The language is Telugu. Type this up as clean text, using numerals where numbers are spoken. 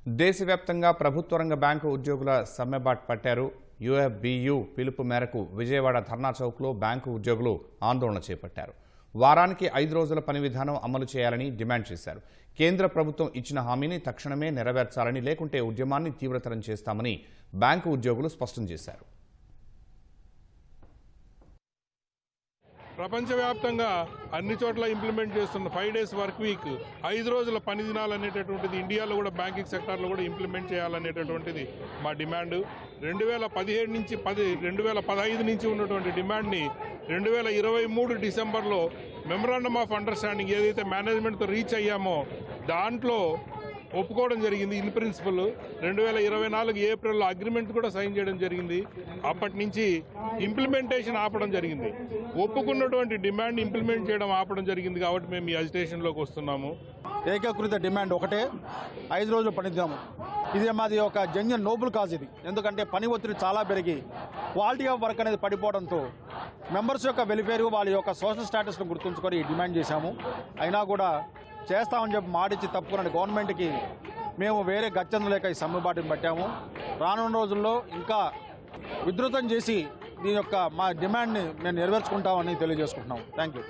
దేశవ్యాప్తంగా ప్రభుత్వ రంగ బ్యాంకు ఉద్యోగుల సమ్మెబాట్ పట్టారు. యూఎఫ్బియు పిలుపు మేరకు విజయవాడ ధర్నా చౌక్లో బ్యాంకు ఉద్యోగులు ఆందోళన చేపట్టారు. వారానికి 5 రోజుల పని విధానం అమలు చేయాలని డిమాండ్ చేశారు. కేంద్ర ప్రభుత్వం ఇచ్చిన హామీని తక్షణమే నెరవేర్చాలని, లేకుంటే ఉద్యమాన్ని తీవ్రతరం చేస్తామని బ్యాంకు ఉద్యోగులు స్పష్టం చేశారు. ప్రపంచవ్యాప్తంగా అన్ని చోట్ల ఇంప్లిమెంట్ చేస్తున్న 5 days వర్క్ వీక్, 5 రోజుల పని దినాలు అనేటటువంటిది ఇండియాలో కూడా బ్యాంకింగ్ సెక్టార్లో కూడా ఇంప్లిమెంట్ చేయాలనేటటువంటిది మా డిమాండ్. 2017 నుంచి 2015 నుంచి ఉన్నటువంటి డిమాండ్ని 2023 డిసెంబర్లో మెమరాండమ్ ఆఫ్ అండర్స్టాండింగ్ ఏదైతే మేనేజ్మెంట్తో రీచ్ అయ్యామో దాంట్లో ఒప్పుకోవడం జరిగింది. ఇన్ ప్రిన్సిపల్ 2024 ఏప్రిల్లో అగ్రిమెంట్ కూడా సైన్ చేయడం జరిగింది. అప్పటి నుంచి ఇంప్లిమెంటేషన్ ఆపడం జరిగింది. ఒప్పుకున్నటువంటి డిమాండ్ ఇంప్లిమెంట్ చేయడం ఆపడం జరిగింది. కాబట్టి మేము ఈ అజిటేషన్లోకి వస్తున్నాము. ఏకీకృత డిమాండ్ ఒకటే, 5 రోజులు పనిదినాము. ఇది మాది ఒక జెన్యూన్ నోబుల్ కాజ్. ఇది ఎందుకంటే పని ఒత్తిడి చాలా పెరిగి క్వాలిటీ ఆఫ్ వర్క్ అనేది పడిపోవడంతో మెంబర్స్ యొక్క వెల్ఫేర్, వాళ్ళ యొక్క సోషల్ స్టేటస్ను గుర్తుంచుకొని డిమాండ్ చేశాము. అయినా కూడా చేస్తామని చెప్పి మాటిచ్చి తప్పుకున్న గవర్నమెంట్కి మేము వేరే గచ్చందు లేక ఈ సమ్మెబాటుని పట్టాము. రానున్న రోజుల్లో ఇంకా విస్తృతం చేసి దీని యొక్క మా డిమాండ్ని మేము నెరవేర్చుకుంటామని తెలియజేసుకుంటున్నాము. Thank you.